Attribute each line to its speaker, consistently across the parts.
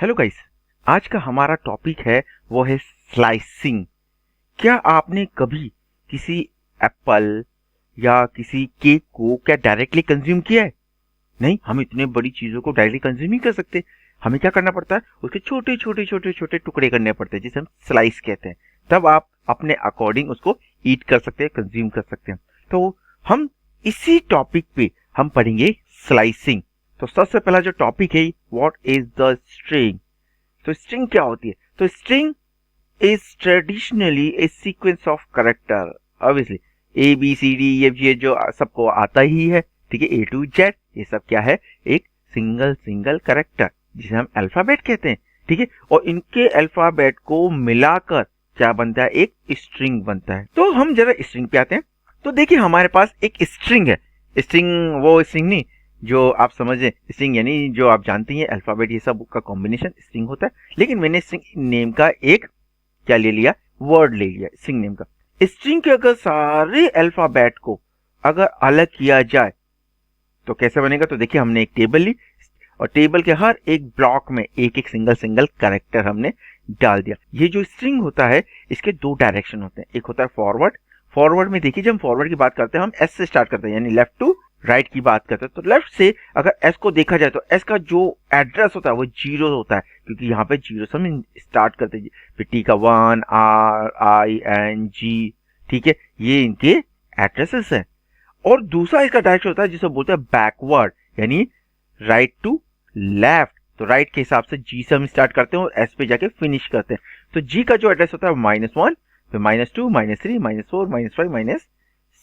Speaker 1: Hello guys, आज का हमारा टॉपिक है वो है स्लाइसिंग। क्या आपने कभी किसी एप्पल या किसी केक को क्या डायरेक्टली कंज्यूम किया है? नहीं, हम इतने बड़ी चीजों को डायरेक्टली कंज्यूम नहीं कर सकते। हमें क्या करना पड़ता है, उसके छोटे छोटे छोटे छोटे टुकड़े करने पड़ते हैं जिसे हम स्लाइस कहते हैं। तब आप अपने अकॉर्डिंग उसको ईट कर सकते हैं, कंज्यूम कर सकते हैं। तो हम इसी टॉपिक पे हम पढ़ेंगे स्लाइसिंग। तो सबसे पहला जो टॉपिक है, व्हाट इज द स्ट्रिंग। तो स्ट्रिंग क्या होती है? तो string is traditionally a sequence of character. Obviously A B C D ये जो सबको आता ही है, ठीक है, ए टू जेड, ये सब क्या है, एक सिंगल कैरेक्टर जिसे हम अल्फाबेट कहते हैं, ठीक है। और इनके अल्फाबेट को मिलाकर क्या बनता है, एक स्ट्रिंग बनता है। तो हम जरा स्ट्रिंग पे आते हैं। तो देखिए हमारे पास एक स्ट्रिंग है। स्ट्रिंग वो स्ट्रिंग नहीं जो आप समझे, स्ट्रिंग यानी जो आप जानती हैं अल्फाबेट ये सब का कॉम्बिनेशन स्ट्रिंग होता है। लेकिन मैंने स्ट्रिंग नेम का एक क्या ले लिया, वर्ड ले लिया स्ट्रिंग नेम का। स्ट्रिंग के अगर सारे अल्फाबेट को अगर अलग किया जाए तो कैसे बनेगा? तो देखिए हमने एक टेबल ली और टेबल के हर एक ब्लॉक में एक एक सिंगल कैरेक्टर हमने डाल दिया। ये जो स्ट्रिंग होता है इसके दो डायरेक्शन होते हैं। एक होता है फॉरवर्ड में देखिए, जब हम फॉरवर्ड की बात करते हैं हम एस से स्टार्ट करते हैं, यानी लेफ्ट टू राइट की बात करते हैं। तो लेफ्ट से अगर एस को देखा जाए तो एस का जो एड्रेस होता है वो 0 होता है, क्योंकि यहाँ पे 0 से हम स्टार्ट करते हैं। फिर टी का 1 आर आई एन जी, ठीक है, ये इनके एड्रेसेस हैं। और दूसरा इसका डायरेक्शन होता है जिसे बोलते हैं बैकवर्ड, यानी राइट टू लेफ्ट। तो राइट के हिसाब से जी से हम स्टार्ट करते हैं और एस पे जाके फिनिश करते हैं। तो जी का जो एड्रेस होता है -1, फिर -2, -3, -4, -5,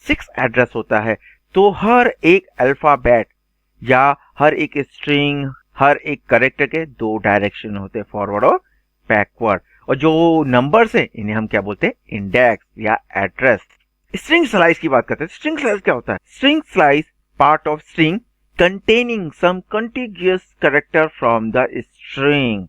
Speaker 1: -6 एड्रेस होता है। तो हर एक अल्फाबेट या हर एक स्ट्रिंग, हर एक कैरेक्टर के दो डायरेक्शन होते हैं, फॉरवर्ड और बैकवर्ड। और जो नंबर्स हैं इन्हें हम क्या बोलते हैं, इंडेक्स या एड्रेस। स्ट्रिंग स्लाइस की बात करते हैं। स्ट्रिंग स्लाइस क्या होता है? String slice part of string containing some contiguous character from the string,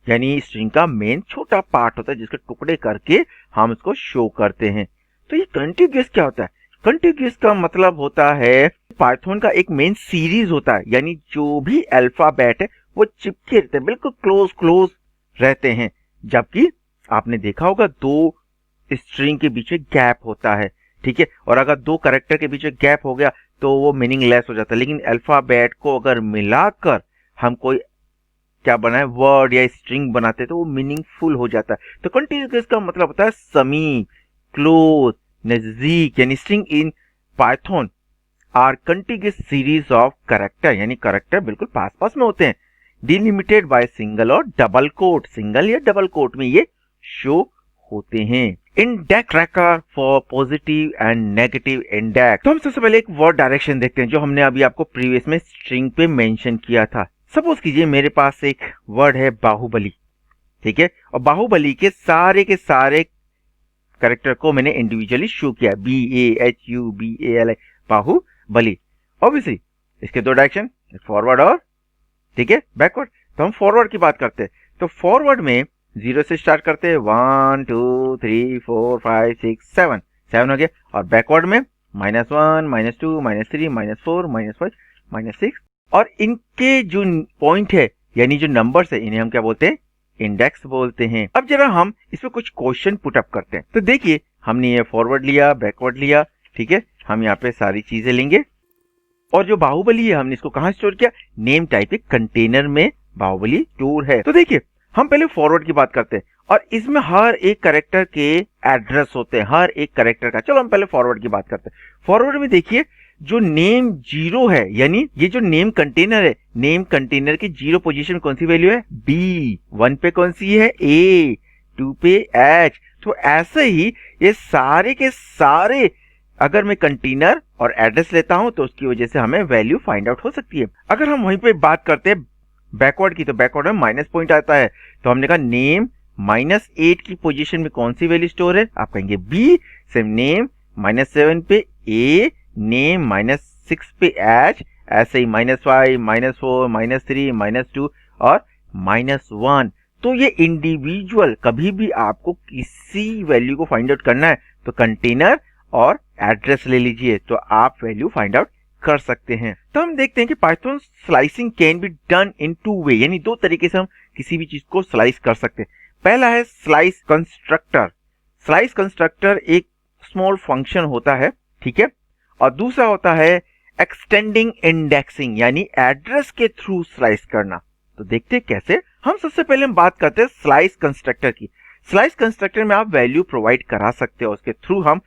Speaker 1: यानी स्ट्रिंग का मेन छोटा पार्ट होता है जिसके टुकड़े करके हम इसको शो करते हैं। तो ये कंटिग्यूस क्या होता है? कंटिग्यूस का मतलब होता है पाइथन का एक मेन सीरीज होता है, यानी जो भी अल्फाबेट है वो चिपके रहते हैं, बिल्कुल क्लोज रहते हैं। जबकि आपने देखा होगा दो स्ट्रिंग के बीच गैप होता है, ठीक है, और अगर दो कैरेक्टर के बीच गैप हो गया तो वो मीनिंगलेस हो जाता है। लेकिन अल्फाबेट को अगर मिलाकर हम कोई क्या बनाए, वर्ड या स्ट्रिंग बनाते हैं तो वो मीनिंगफुल हो जाता है। तो कंटिन्यूअस का मतलब होता है समीप, क्लोज, नजदीक। यानी string in Python are continuous series of character, यानी कैरेक्टर बिल्कुल पास में होते हैं, डिलिमिटेड बाय सिंगल और डबल कोट। सिंगल या डबल कोट में ये शो होते हैं। Index tracker for positive and negative index. तो हम सबसे पहले एक वर्ड डायरेक्शन देखते हैं जो हमने अभी आपको प्रीवियस में स्ट्रिंग पे मेंशन किया था। सपोज कीजिए मेरे पास एक वर्ड है बाहुबली, ठीक है, और बाहुबली के सारे कैरेक्टर को मैंने इंडिविजुअली शो किया, BAHUBALI, बाहुबली। ऑब्वियसली इसके दो डायरेक्शन, फॉरवर्ड और ठीक है बैकवर्ड। तो हम फॉरवर्ड की बात करते हैं। तो फॉरवर्ड में 0 से स्टार्ट करते हैं, 1 2 3 4 5 6 7 हो गया। और बैकवर्ड में -1 -2 -3 -4 -5 -6। और इनके जो पॉइंट है यानी जो नंबर्स है इन्हें हम क्या बोलते हैं, इंडेक्स बोलते हैं। अब जरा हम इसमें कुछ क्वेश्चन पुट अप करते हैं। तो देखिए हमने ये फॉरवर्ड लिया, बैकवर्ड लिया, ठीक है, हम यहाँ पे सारी चीजें लेंगे। और जो बाहुबली है हमने इसको कहाँ स्टोर किया, नेम टाइप के कंटेनर में बाहुबली स्टोर है। तो देखिए हम पहले फॉरवर्ड की बात करते हैं और इसमें हर एक कैरेक्टर के एड्रेस होते हैं, हर एक कैरेक्टर का। चलो हम पहले फॉरवर्ड की बात करते हैं। फॉरवर्ड में देखिए जो नेम 0 है, यानी ये जो नेम कंटेनर है, नेम कंटेनर की 0 पोजीशन में कौन सी वैल्यू है, B, 1 पे कौन सी है, A, 2 पे H। तो ऐसे ही ये सारे के सारे अगर मैं कंटेनर और एड्रेस लेता हूं तो उसकी वजह से हमें वैल्यू फाइंड आउट हो सकती है। अगर हम वहीं पे बात करते हैं बैकवर्ड की, तो बैकवर्ड में माइनस पॉइंट आता है। तो हमने कहा नेम -8 की पोजीशन में कौन सी वैल्यू स्टोर है, आप कहेंगे B। सेम नेम -7 पे A, नेम -6 पे H, ऐसे ही -5 -4 -3 -2 और -1। तो ये इंडिविजुअल कभी भी आपको किसी वैल्यू को फाइंड आउट करना है तो कंटेनर और एड्रेस ले लीजिए, तो आप वैल्यू फाइंड आउट कर सकते हैं। तो हम देखते हैं कि Python slicing can be done in two way, यानी दो तरीके से हम किसी भी चीज को स्लाइस कर सकते हैं। पहला है स्लाइस कंस्ट्रक्टर। स्लाइस कंस्ट्रक्टर एक स्मॉल फंक्शन होता है, ठीक है, और दूसरा होता है एक्सटेंडिंग इंडेक्सिंग, यानी एड्रेस के थ्रू स्लाइस करना। तो देखते हैं कैसे। हम सबसे पहले हम बात करते हैं स्लाइस कंस्ट्रक्टर की। स्लाइस कंस्ट्रक्टर में आप वैल्यू प्रोवाइड करा सकते हो, उसके थ्रू हम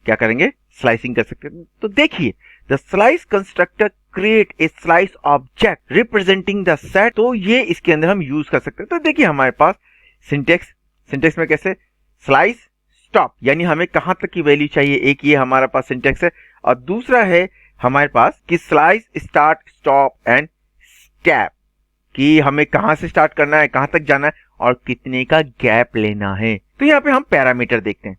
Speaker 1: क्या करेंगे, स्लाइसिंग कर सकते हैं। तो देखिए, the slice constructor create a slice object representing the set. तो ये इसके अंदर हम यूज कर सकते हैं। तो देखिए हमारे पास सिंटेक्स में कैसे स्लाइस स्टॉप, यानी हमें कहां तक की वैल्यू चाहिए, एक ये हमारे पास सिंटेक्स है, और दूसरा है हमारे पास कि slice start stop and step, कि हमें कहां से स्टार्ट करना है, कहां तक जाना है और कितने का गैप लेना है। तो यहाँ पे हम पैरामीटर देखते हैं।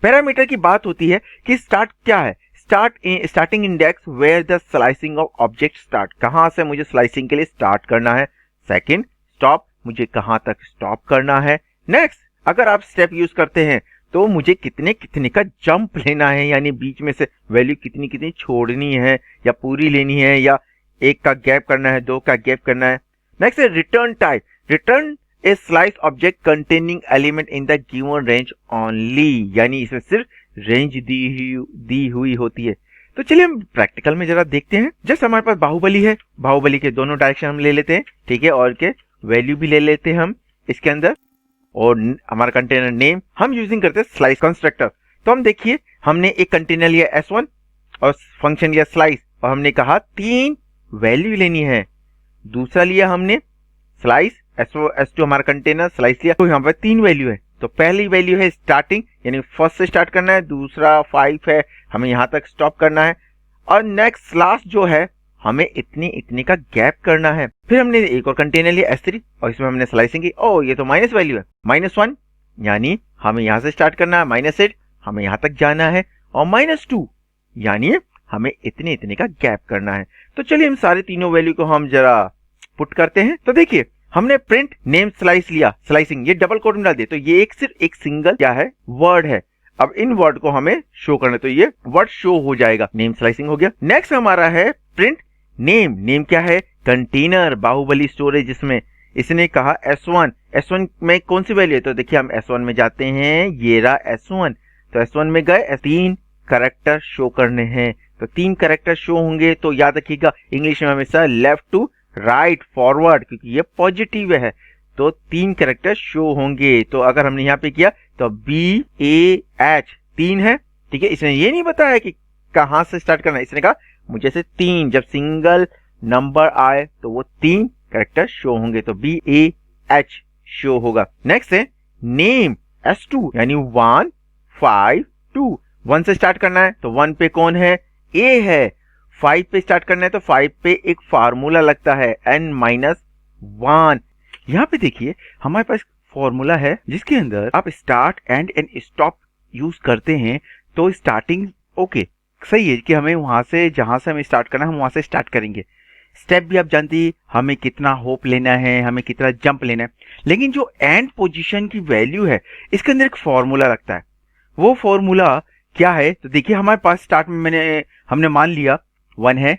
Speaker 1: पैरामीटर की बात होती है कि स्टार्ट क्या है, starting index where the slicing of object start, कहां से मुझे स्लाइसिंग के लिए स्टार्ट करना है। सेकंड, स्टॉप, मुझे कहां तक स्टॉप करना है। नेक्स्ट, अगर आप स्टेप यूज करते हैं तो मुझे कितने कितने का जंप लेना है, यानी बीच में से वैल्यू कितनी कितनी छोड़नी है या पूरी लेनी है, या एक का गैप करना है, दो का गैप करना है। नेक्स्ट है return type. Return A slice object containing element in the given range only, यानी इसमें सिर्फ रेंज दी हुई होती है। तो चलिए हम प्रैक्टिकल में जरा देखते हैं। जैसे हमारे पास बाहुबली है, बाहुबली के दोनों डायरेक्शन हम ले लेते हैं, ठीक है, और के वैल्यू भी ले लेते हैं हम इसके अंदर, और हमारा कंटेनर नेम हम यूजिंग करते हैं स्लाइस कंस्ट्रक्टर। तो हम देखिए, हमने एक कंटेनर लिया S1 और फंक्शन लिया स्लाइस, और हमने कहा 3 वैल्यू लेनी है। दूसरा लिया हमने स्लाइस S2 हमारा कंटेनर, स्लाइस लिया, तो यहाँ पर 3 वैल्यू है। तो पहली वैल्यू है स्टार्टिंग, यानी फर्स्ट से स्टार्ट करना है, दूसरा 5 है, हमें यहाँ तक स्टॉप करना है, और नेक्स्ट लास्ट जो है हमें इतने का गैप करना है। फिर हमने एक और कंटेनर लिया S3 और इसमें हमने स्लाइसिंग की। ओ, ये तो माइनस वैल्यू है, -1 यानी हमें यहाँ से स्टार्ट करना है, -8 हमें यहाँ तक जाना है, और -2 यानी हमें इतने का गैप करना है। तो चलिए हम सारे तीनों वैल्यू को हम जरा पुट करते हैं। तो देखिए, हमने प्रिंट नेम स्लाइस लिया, स्लाइसिंग, ये डबल कोट में डाल दिया, तो ये सिर्फ एक सिंगल क्या है, वर्ड है। अब इन वर्ड को हमें शो करना है, तो ये वर्ड शो हो जाएगा, नेम स्लाइसिंग हो गया। नेक्स्ट हमारा है प्रिंट नेम। नेम क्या है, कंटेनर, बाहुबली स्टोरेज, जिसमें इसने कहा S1 में कौन सी वैल्यू है। तो देखिए हम S1 में जाते हैं, ये रहा S1, तो S1 में गए, 3 कैरेक्टर शो करने हैं। तो 3 कैरेक्टर शो होंगे, तो याद रखिएगा इंग्लिश में हमेशा लेफ्ट टू राइट फॉरवर्ड, क्योंकि ये पॉजिटिव है, तो 3 कैरेक्टर शो होंगे। तो अगर हमने यहाँ पे किया तो BAH 3 है, ठीक है। इसने ये नहीं बताया कि कहां से स्टार्ट करना है, इसने कहा मुझे से 3, जब सिंगल नंबर आए तो वो 3 कैरेक्टर शो होंगे, तो BAH शो होगा। नेक्स्ट है नेम S2, यानी 1 5 2, 1 से स्टार्ट करना है, तो 1 पे कौन है, A है। 5 पे स्टार्ट करना है, तो 5 पे एक फार्मूला लगता है n-1। यहाँ पे देखिए हमारे पास फॉर्मूला है जिसके अंदर आप स्टार्ट एंड स्टॉप यूज करते हैं। तो स्टार्टिंग ओके सही है कि हमें वहां से, जहां से हमें स्टार्ट करना है हम वहां से स्टार्ट करेंगे। स्टेप भी आप जानती है, हमें कितना होप लेना है, हमें कितना जंप लेना है। लेकिन जो एंड पोजीशन की वैल्यू है, इसके अंदर एक फॉर्मूला लगता है। वो फॉर्मूला क्या है, तो देखिए हमारे पास स्टार्ट में हमने मान लिया 1 है,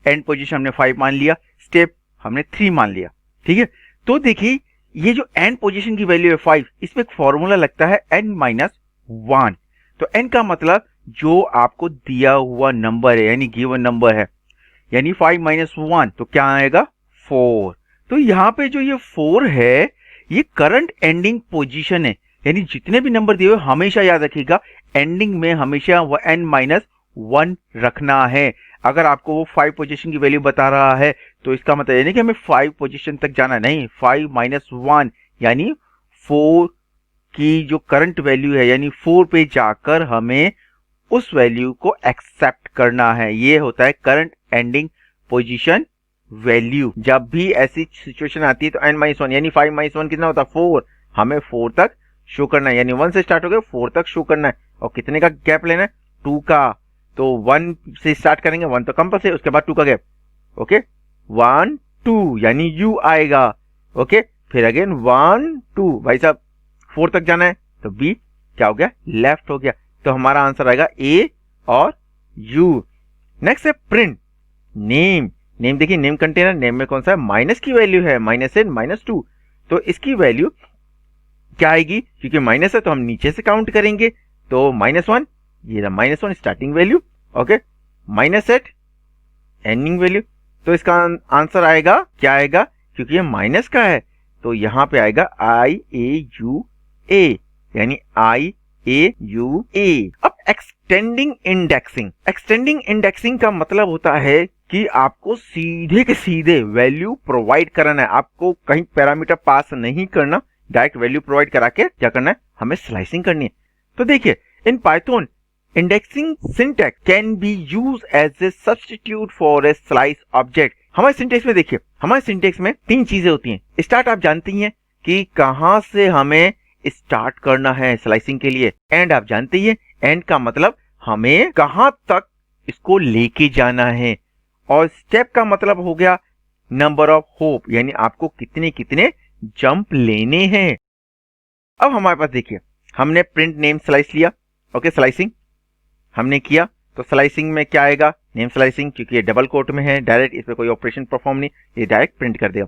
Speaker 1: एंड पोजीशन हमने 5 मान लिया, स्टेप हमने 3 मान लिया, ठीक है। तो देखिए ये जो एंड पोजीशन की वैल्यू है 5, इसमें एक फॉर्मूला लगता है n-1। तो n का मतलब जो आपको दिया हुआ नंबर है, यानी गिवन नंबर है, यानी 5 - 1 तो क्या आएगा 4। तो यहाँ पे जो ये 4 है, ये करंट एंडिंग पोजीशन है, यानी जितने भी नंबर दिए हुए हमेशा याद रखिएगा एंडिंग में हमेशा वो n-1 रखना है। अगर आपको वो 5 पोजीशन की वैल्यू बता रहा है तो इसका मतलब ये नहीं कि हमें 5 पोजीशन तक जाना, नहीं, 5 - 1 यानी 4 की जो करंट वैल्यू है, यानी 4 पे जाकर हमें उस वैल्यू को एक्सेप्ट करना है। ये होता है करंट एंडिंग पोजीशन वैल्यू। जब भी ऐसी सिचुएशन आती है तो n-1 यानी 5 - 1 कितना होता है 4, हमें 4 तक शो करना है, यानी 1 से स्टार्ट हो गया 4 तक शो करना है। और कितने का गैप लेना है, 2 का। तो 1 से स्टार्ट करेंगे, 1 तो कंपल्सरी, उसके बाद 2 का गैप, ओके 1 2 यानी U आएगा, ओके। फिर अगेन 1 2, भाई साहब 4 तक जाना है, तो B क्या हो गया, लेफ्ट हो गया। तो हमारा आंसर आएगा A और U। नेक्स्ट है प्रिंट। नेम, नेम देखिए, नेम कंटेनर, नेम में कौन सा है, माइनस की वैल्यू है, -n -2, तो इसकी वैल्यू क्या आएगी, क्योंकि माइनस है तो हम नीचे से काउंट करेंगे, तो -1, ये रहा -1 starting value, okay, -8 ending value. तो इसका आंसर आएगा, क्या आएगा, क्योंकि ये माइनस का है तो यहाँ पे आएगा IAUA, यानी IAUA। अब एक्सटेंडिंग इंडेक्सिंग, एक्सटेंडिंग इंडेक्सिंग का मतलब होता है कि आपको सीधे के सीधे वैल्यू प्रोवाइड कराना है, आपको कहीं पैरामीटर पास नहीं करना, डायरेक्ट वैल्यू प्रोवाइड करा के क्या करना है, हमें स्लाइसिंग करनी है। तो देखिए, in Python indexing syntax can be use as a substitute for a slice object. हमारे सिंटेक्स में देखिए, हमारे सिंटेक्स में 3 चीजें होती हैं। स्टार्ट आप जानती हैं कि कहां से हमें स्टार्ट करना है स्लाइसिंग के लिए। एंड आप जानते ही हैं, एंड का मतलब हमें कहां तक इसको लेके जाना है। और स्टेप का मतलब हो गया नंबर ऑफ होप, यानी आपको कितने कितने जंप लेने हैं। अब हमारे पास देखिए, हमने प्रिंट नेम स्लाइस लिया, ओके, स्लाइसिंग हमने किया, तो स्लाइसिंग में क्या आएगा, नेम स्लाइसिंग, क्योंकि ये डबल कोट में है, डायरेक्ट इस पे कोई ऑपरेशन परफॉर्म नहीं, ये डायरेक्ट प्रिंट कर देगा।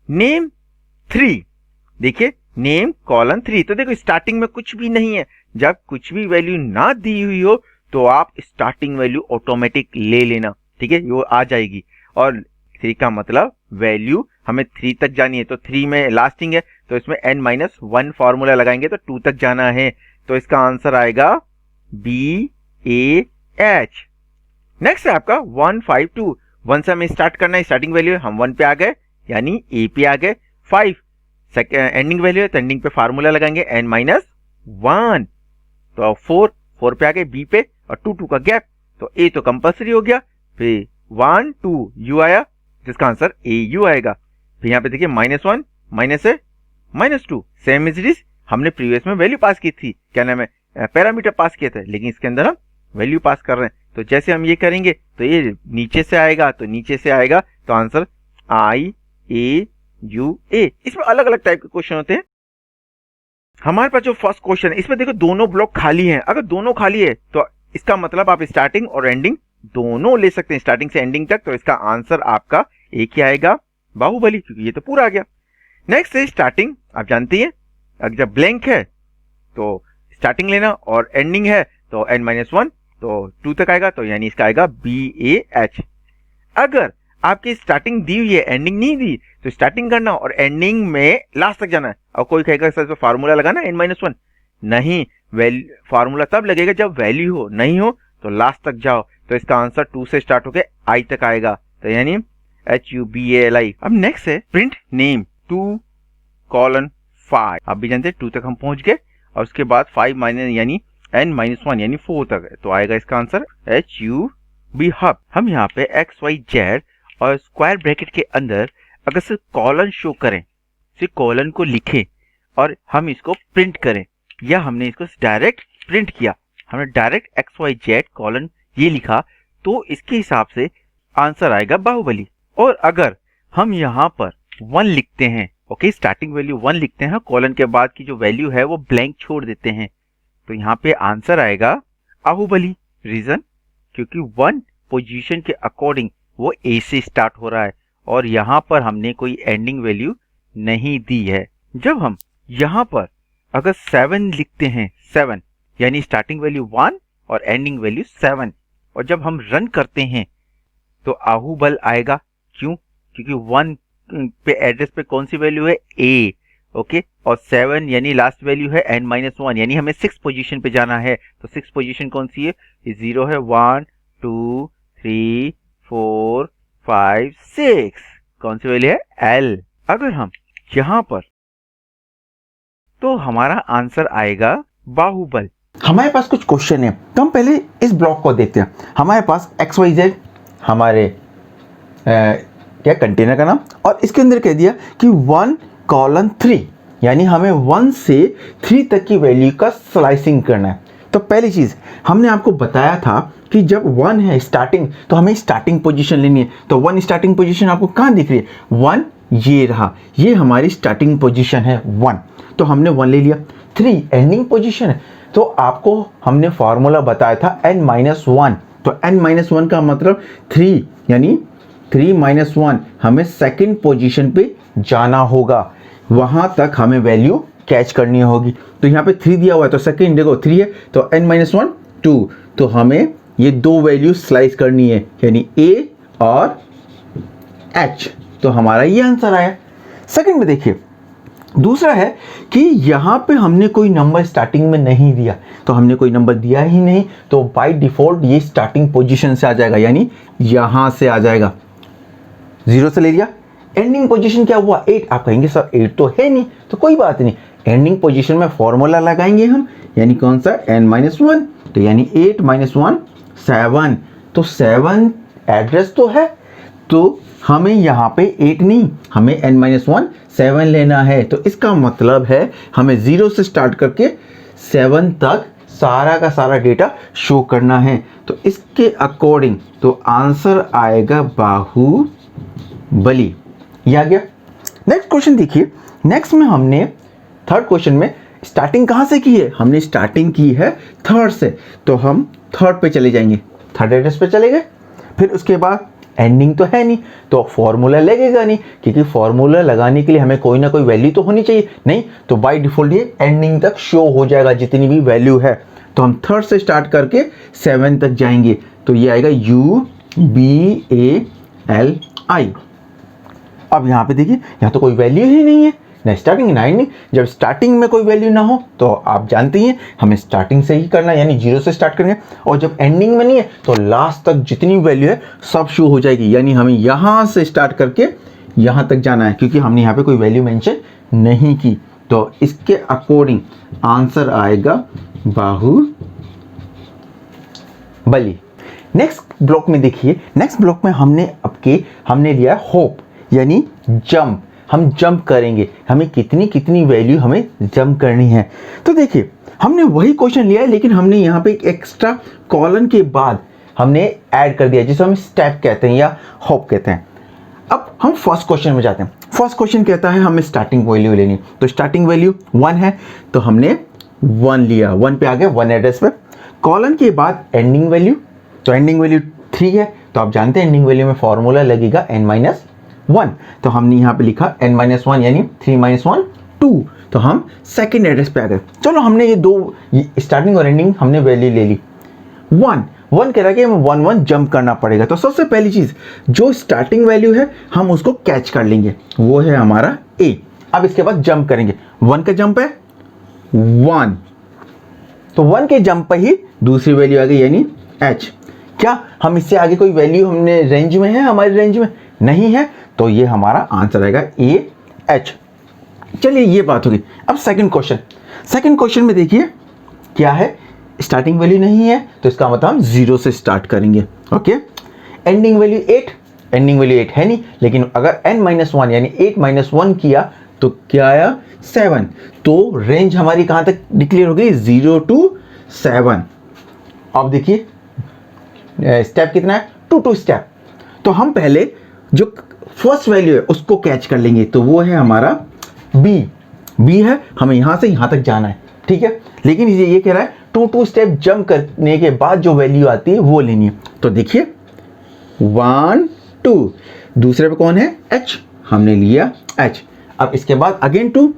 Speaker 1: नेम 3, देखिए नेम कॉलन 3, तो देखो स्टार्टिंग में कुछ भी नहीं है, जब कुछ भी वैल्यू ना दी हुई हो तो आप स्टार्टिंग वैल्यू ऑटोमेटिक ले लेना, ठीक है, वो आ जाएगी। और 3 का मतलब वैल्यू हमें 3 तक जानी है, तो 3 में लास्टिंग है तो इसमें n-1 फॉर्मूला लगाएंगे तो 2 तक जाना है, तो इसका आंसर आएगा BAH। नेक्स्ट है आपका 152, 1 से हमें स्टार्ट करना है, स्टार्टिंग वैल्यू है, हम 1 पे आ गए यानी A पे आ गए। 5 एंडिंग वैल्यू है तो एंडिंग पे फार्मूला लगाएंगे n-1, तो 4 पे आ गए B पे, और 2 का गैप, तो A तो कंपल्सरी हो गया, फिर 1 2 U आया, जिसका आंसर AU आएगा। फिर यहाँ पे देखिए -1 -2 सेम इज इट, हमने प्रीवियस में वैल्यू पास की थी, क्या नाम है, पैरामीटर पास किए थे, लेकिन इसके अंदर हम वैल्यू पास कर रहे हैं। तो जैसे हम ये करेंगे तो ये नीचे से आएगा, तो नीचे से आएगा, तो आंसर IAUA। इसमें अलग अलग टाइप के क्वेश्चन होते हैं। हमारे पास जो फर्स्ट क्वेश्चन है, इसमें देखो दोनों ब्लॉक खाली हैं। अगर दोनों खाली है तो इसका मतलब आप स्टार्टिंग और एंडिंग दोनों ले सकते हैं, स्टार्टिंग से एंडिंग तक। तो इसका आंसर आपका एक ही आएगा, बाहुबली, क्योंकि ये तो पूरा आ गया। नेक्स्ट है स्टार्टिंग, आप जानती हैं, अगर जब ब्लैंक है तो स्टार्टिंग लेना, और एंडिंग है तो n-1, तो 2 तक आएगा, तो यानी इसका आएगा BAH। अगर आपकी स्टार्टिंग दी हुई है, एंडिंग नहीं दी, तो स्टार्टिंग करना और एंडिंग में लास्ट तक जाना है। और कोई कहेगा सर फार्मूला लगाना n-1, नहीं, फार्मूला तब लगेगा जब वैल्यू हो, नहीं हो तो लास्ट तक जाओ। तो इसका आंसर 2 से स्टार्ट होकर I तक आएगा, तो यानी HUBALI। अब नेक्स्ट है प्रिंट नेम 2:5, आप भी जानते हैं 2 तक हम पहुंच गए, और उसके बाद 5 माइनस यानी n-1 यानी 4 तक है, तो आएगा इसका आंसर HUB हब। हम यहाँ पे XYZ और स्क्वायर ब्रैकेट के अंदर अगर सिर्फ कॉलन शो करें, सिर्फ कॉलन को लिखें और हम इसको प्रिंट करें, या हमने इसको डायरेक्ट प्रिंट किया, हमने डायरेक्ट XYZ कॉलन ये लिखा, तो इसके हिसाब से आंसर आएगा बाहुबली। और अगर हम यहाँ पर 1 लिखते हैं, ओके, स्टार्टिंग वैल्यू 1 लिखते हैं, कॉलन के बाद की जो वैल्यू है वो ब्लैंक छोड़ देते हैं, तो यहाँ पे आंसर आएगा बाहुबली। रीजन, क्योंकि 1 पोजीशन के अकॉर्डिंग वो A से स्टार्ट हो रहा है, और यहाँ पर हमने कोई एंडिंग वैल्यू नहीं दी है। जब हम यहाँ पर अगर 7 लिखते हैं, 7 यानी स्टार्टिंग वैल्यू 1 और एंडिंग वैल्यू 7, और जब हम रन करते हैं तो बाहुबल आएगा। क्यों? क्योंकि 1 पे एड्रेस पे कौन सी वैल्यू है, A, ओके, और 7 यानी लास्ट वैल्यू है n-1, यानी हमें 6 पोजीशन पे जाना है, तो 6 पोजीशन कौन सी है, 0 है, 1 2 3 4 5 6, कौन सी वैल्यू है, L। अगर हम यहाँ पर, तो हमारा आंसर आएगा बाहुबल।
Speaker 2: हमारे पास कुछ क्वेश्चन है, तो हम पहले इस ब्लॉक को देखते हैं। हमारे पास XYZ हमारे क्या कंटेनर का नाम, और इसके अंदर कह दिया कि 1:3, यानी हमें 1 से 3 तक की वैल्यू का स्लाइसिंग करना है। तो पहली चीज़ हमने आपको बताया था कि जब 1 है स्टार्टिंग, तो हमें स्टार्टिंग पोजीशन लेनी है। तो 1 स्टार्टिंग पोजीशन आपको कहाँ दिख रही है, 1 ये रहा, ये हमारी स्टार्टिंग पोजीशन है 1, तो हमने 1 ले लिया। 3 एंडिंग पोजीशन है, तो आपको हमने फॉर्मूला बताया था n-1, तो n-1 का मतलब 3, यानी 3 - 1 हमें सेकंड पोजीशन पे जाना होगा, वहां तक हमें वैल्यू कैच करनी होगी। तो यहाँ पे 3 दिया हुआ है तो सेकंड देखो 3 है, तो n-1 2, तो हमें ये दो वैल्यू स्लाइस करनी है, यानी a और h। तो हमारा ये आंसर आया। सेकंड में देखिए, दूसरा है कि यहाँ पे हमने कोई नंबर स्टार्टिंग में नहीं दिया, तो हमने कोई नंबर दिया ही नहीं, तो बाय डिफॉल्ट ये स्टार्टिंग पोजीशन से आ जाएगा, यानी यहाँ से आ जाएगा, 0 से ले लिया। एंडिंग पोजीशन क्या हुआ 8, आप कहेंगे सर 8 तो है नहीं, तो कोई बात नहीं, एंडिंग पोजीशन में फॉर्मूला लगाएंगे हम, यानी कौन सा n-1, तो यानी 8 - 1 7, तो 7 एड्रेस तो है, तो हमें यहाँ पे 8 नहीं, हमें n-1 7 लेना है। तो इसका मतलब है हमें 0 से स्टार्ट करके 7 तक सारा का सारा डेटा शो करना है। तो इसके अकॉर्डिंग तो आंसर आएगा बाहुबली। ये आ गया। नेक्स्ट क्वेश्चन देखिए, नेक्स्ट में हमने थर्ड क्वेश्चन में स्टार्टिंग कहाँ से की है, हमने स्टार्टिंग की है थर्ड से, तो हम थर्ड पे चले जाएंगे, थर्ड एड्रेस पे चले गए। फिर उसके बाद एंडिंग तो है नहीं, तो फॉर्मूला लगेगा नहीं, क्योंकि फॉर्मूला लगाने के लिए हमें कोई ना कोई वैल्यू तो होनी चाहिए, नहीं तो बाय डिफॉल्ट ये एंडिंग तक शो हो जाएगा जितनी भी वैल्यू है। तो हम थर्ड से स्टार्ट करके 7 तक जाएंगे, तो ये आएगा UBALI। अब यहाँ पे देखिए, यहाँ तो कोई वैल्यू ही नहीं है, ना स्टार्टिंग ना एंडिंग। जब स्टार्टिंग में कोई वैल्यू ना हो तो आप जानते ही हैं हमें स्टार्टिंग से ही करना है, यानी 0 से स्टार्ट करेंगे, और जब एंडिंग में नहीं है तो लास्ट तक जितनी वैल्यू है सब शो हो जाएगी, यानी हमें यहाँ से स्टार्ट करके यहाँ तक जाना है, क्योंकि हमने यहाँ पे कोई वैल्यू मेंशन नहीं की। तो इसके अकॉर्डिंग आंसर आएगा बाहुबली। नेक्स्ट ब्लॉक में देखिए, नेक्स्ट ब्लॉक में हमने लिया होप, यानी जंप, हम जंप करेंगे, हमें कितनी वैल्यू हमें जंप करनी है। तो देखिए, हमने वही क्वेश्चन लिया है, लेकिन हमने यहाँ पे एक एक्स्ट्रा कॉलन के बाद हमने ऐड कर दिया, जिसे हम स्टेप कहते हैं या होप कहते हैं। अब हम फर्स्ट क्वेश्चन में जाते हैं। फर्स्ट क्वेश्चन कहता है हमें स्टार्टिंग वैल्यू लेनी, तो स्टार्टिंग वैल्यू 1 है, तो हमने 1 लिया, 1 पे आ गया, 1 एड्रेस पे। कॉलन के बाद एंडिंग वैल्यू, तो एंडिंग वैल्यू 3 है, तो आप जानते हैं एंडिंग वैल्यू में फॉर्मूला लगेगा n-1, तो हमने यहाँ पे लिखा n-1 यानी 3 - 1 2, तो हम सेकंड एड्रेस पे आ गए। चलो, हमने ये दो स्टार्टिंग और एंडिंग हमने वैल्यू ले ली। 1 कह रहा है कि हमें 1 1 जंप करना पड़ेगा, तो सबसे पहली चीज़ जो स्टार्टिंग वैल्यू है हम उसको कैच कर लेंगे, वो है हमारा a। अब इसके बाद जंप करेंगे, 1 का जंप है 1, तो 1 के जंप पर ही दूसरी वैल्यू आ गई, यानी h। क्या हम इससे आगे कोई वैल्यू हमने रेंज में है, हमारी रेंज में नहीं है, तो ये हमारा आंसर आएगा AH। चलिए, ये बात होगी। अब सेकंड क्वेश्चन में देखिए क्या है, स्टार्टिंग वैल्यू नहीं है, तो इसका मतलब हम 0 से स्टार्ट करेंगे। ओके, एंडिंग वैल्यू 8 है नहीं, लेकिन अगर n-1 यानी 8 - 1 किया तो क्या आया 7, तो रेंज हमारी कहाँ तक डिक्लेयर हो गई 0 to 7। अब देखिए स्टेप कितना है 2 स्टेप, तो हम पहले जो फर्स्ट वैल्यू है उसको कैच कर लेंगे, तो वो है हमारा बी है, हमें यहाँ से यहाँ तक जाना है, ठीक है। लेकिन ये कह रहा है 2 स्टेप जंप करने के बाद जो वैल्यू आती है वो लेनी है। तो देखिए 1 2, दूसरे पे कौन है h, हमने लिया h। अब इसके बाद अगेन 2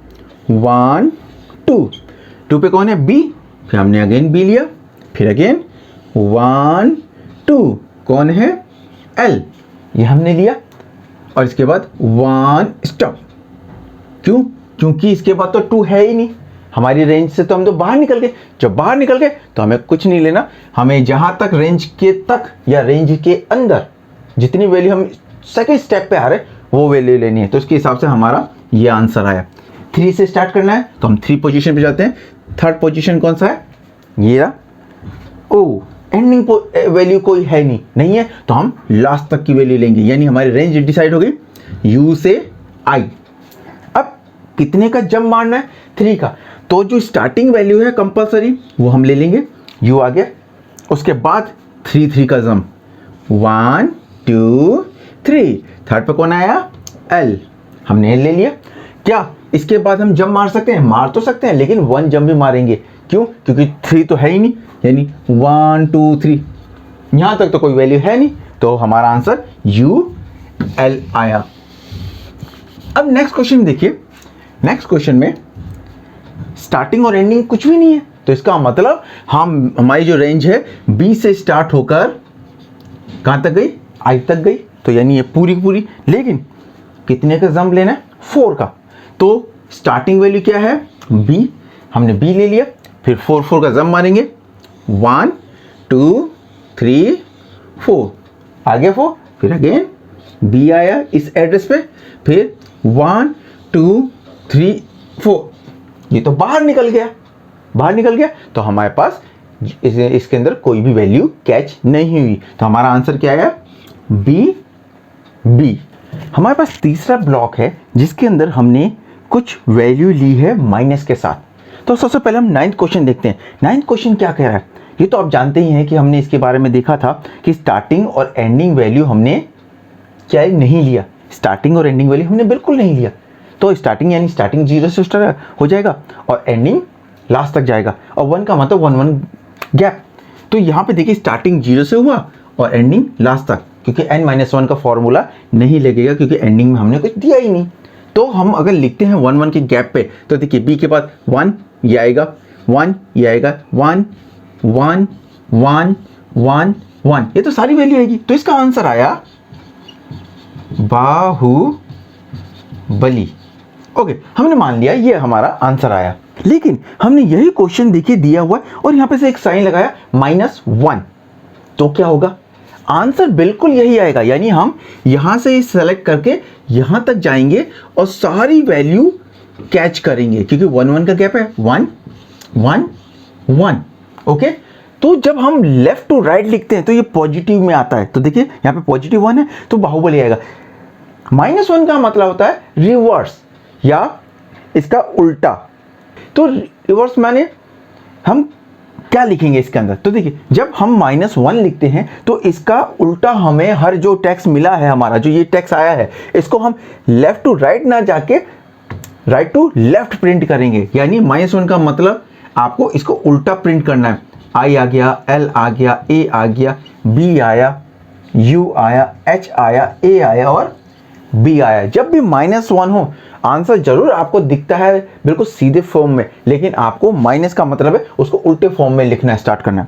Speaker 2: 1 2 पे कौन है b, फिर हमने अगेन b लिया, फिर अगेन 1 2 कौन है l, ये हमने लिया, और इसके बाद 1 स्टॉप। क्यों? क्योंकि इसके बाद तो 2 है ही नहीं, हमारी रेंज से तो हम तो बाहर निकल गए। जब बाहर निकल गए तो हमें कुछ नहीं लेना, हमें जहां तक रेंज के तक या रेंज के अंदर जितनी वैल्यू हम सेकंड स्टेप पे आ रहे वो वैल्यू लेनी है। तो उसके हिसाब से हमारा ये आंसर आया। 3 से स्टार्ट करना है, तो हम 3 पोजीशन पे जाते हैं। थर्ड पोजीशन कौन सा है, ये रहा। ओ, एंडिंग वैल्यू कोई है नहीं है, तो हम लास्ट तक की वैल्यू लेंगे, यानी हमारी रेंज डिसाइड हो गई U से I। अब कितने का जंप मारना है, 3 का, तो जो स्टार्टिंग वैल्यू है कंपलसरी वो हम ले लेंगे, U आ गया। उसके बाद 3 का जंप, 1 2 3, थर्ड पे कौन आया L, हमने L ले लिया। क्या इसके बाद हम जंप मार सकते हैं, मार तो सकते हैं, लेकिन 1 जंप भी मारेंगे। क्यों? क्योंकि 3 तो है ही नहीं, यानी 1 2 3 यहां तक तो कोई वैल्यू है नहीं, तो हमारा आंसर UL आया। अब नेक्स्ट क्वेश्चन देखिए, नेक्स्ट क्वेश्चन में स्टार्टिंग और एंडिंग कुछ भी नहीं है, तो इसका मतलब हमारी जो रेंज है B से स्टार्ट होकर कहां तक गई, I तक गई, तो यानी ये पूरी पूरी, लेकिन कितने का जंप लेना है, 4 का। तो स्टार्टिंग वैल्यू क्या है, B, हमने B ले लिया, फिर 4 का जंप मारेंगे, 1 2 3 4, आगे 4, फिर अगेन B आया इस एड्रेस पे, फिर 1 2 3 4, ये तो बाहर निकल गया, तो हमारे पास इसके अंदर कोई भी वैल्यू कैच नहीं हुई, तो हमारा आंसर क्या आया, B। हमारे पास तीसरा ब्लॉक है जिसके अंदर हमने कुछ वैल्यू ली है माइनस के साथ। तो सबसे पहले हम 9th क्वेश्चन देखते हैं। 9th क्वेश्चन क्या कह रहा है, ये तो आप जानते ही हैं कि हमने इसके बारे में देखा था कि स्टार्टिंग और एंडिंग वैल्यू हमने क्या नहीं लिया, स्टार्टिंग और एंडिंग वैल्यू हमने बिल्कुल नहीं लिया। तो स्टार्टिंग यानी स्टार्टिंग 0 से स्टार्ट हो जाएगा और एंडिंग लास्ट तक जाएगा, और 1 का मतलब 1 1 गैप। तो यहाँ पे देखिए स्टार्टिंग 0 से हुआ और एंडिंग लास्ट तक, क्योंकि n-1 का फॉर्मूला नहीं लगेगा क्योंकि एंडिंग में हमने कुछ दिया ही नहीं। तो हम अगर लिखते हैं 1 1 के गैप पे, तो देखिए B के बाद 1 ये आएगा, 1 ये आएगा, 1 1 1 1 1, ये तो सारी वैल्यू आएगी। तो इसका आंसर आया बाहुबली। ओके, हमने मान लिया ये हमारा आंसर आया, लेकिन हमने यही क्वेश्चन देखिए दिया हुआ है और यहाँ पे से एक साइन लगाया -1, तो क्या होगा, आंसर बिल्कुल यही आएगा। यानी हम यहाँ से सेलेक्ट करके यहाँ तक जाएंगे और सारी वैल्यू कैच करेंगे, क्योंकि 1 1 का गैप है, 1 1 1। ओके, तो जब हम लेफ्ट टू राइट लिखते हैं तो ये पॉजिटिव में आता है, तो देखिए यहाँ पे पॉजिटिव 1 है तो बाहुबली आएगा। -1 का मतलब होता है रिवर्स या इसका उल्टा। तो रिवर्स माने हम क्या लिखेंगे इसके अंदर, तो देखिए जब हम -1 लिखते हैं तो इसका उल्टा हमें हर जो टेक्स्ट मिला है, हमारा जो ये टेक्स्ट आया है, इसको हम लेफ्ट टू राइट ना जाके राइट टू लेफ्ट प्रिंट करेंगे। यानी -1 का मतलब आपको इसको उल्टा प्रिंट करना है। I आ गया, L आ गया, A आ गया, B आया, U आया, H आया, A आया और B आया। जब भी -1 हो आंसर जरूर आपको दिखता है बिल्कुल सीधे फॉर्म में, लेकिन आपको माइनस का मतलब है उसको उल्टे फॉर्म में लिखना स्टार्ट करना।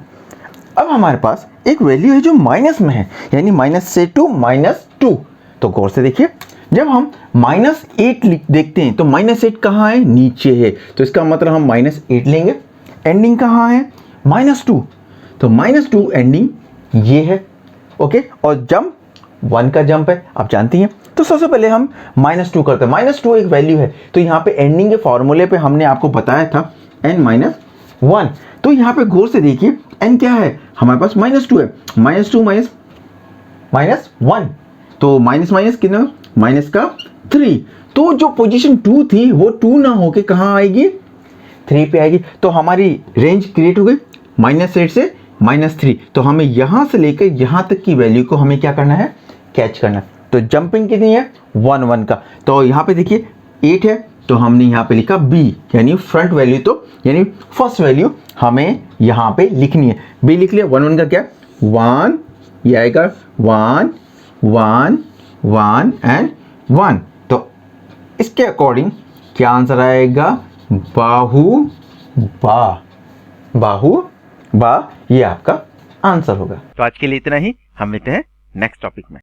Speaker 2: अब हमारे पास एक वैल्यू है जो माइनस में है, यानी माइनस से टू -2। तो गौर से देखिए, जब हम -8 देखते हैं तो -8 कहाँ है, नीचे है, तो इसका मतलब हम -8 लेंगे। एंडिंग कहाँ है, -2, तो -2 एंडिंग ये है। ओके, और जंप 1 का जंप है, आप जानती हैं। तो सबसे पहले हम -2 करते हैं, -2 एक वैल्यू है, तो यहाँ पे एंडिंग के फॉर्मूले पे हमने आपको बताया था n-1। तो यहाँ पे गौर से देखिए n क्या है, हमारे पास -2 है, -2 -1, तो माइनस कितना, माइनस का 3। तो जो पोजीशन 2 थी वो 2 ना होके कहाँ आएगी, 3 पे आएगी। तो हमारी रेंज क्रिएट हो गई -8 से -3। तो हमें यहाँ से लेकर यहाँ तक की वैल्यू को हमें क्या करना है, कैच करना है। तो जंपिंग कितनी है, 1 1 का। तो यहाँ पे देखिए 8 है, तो हमने यहाँ पे लिखा B, यानी फ्रंट वैल्यू, तो यानी फर्स्ट वैल्यू हमें यहाँ पे लिखनी है। B लिख लिया, 1 1 का क्या, 1 ये आएगा, 1 1 1 एंड 1। तो इसके अकॉर्डिंग क्या आंसर आएगा, बाहु बा, ये आपका आंसर होगा।
Speaker 1: तो आज के लिए इतना ही, हम मिलते हैं नेक्स्ट टॉपिक में।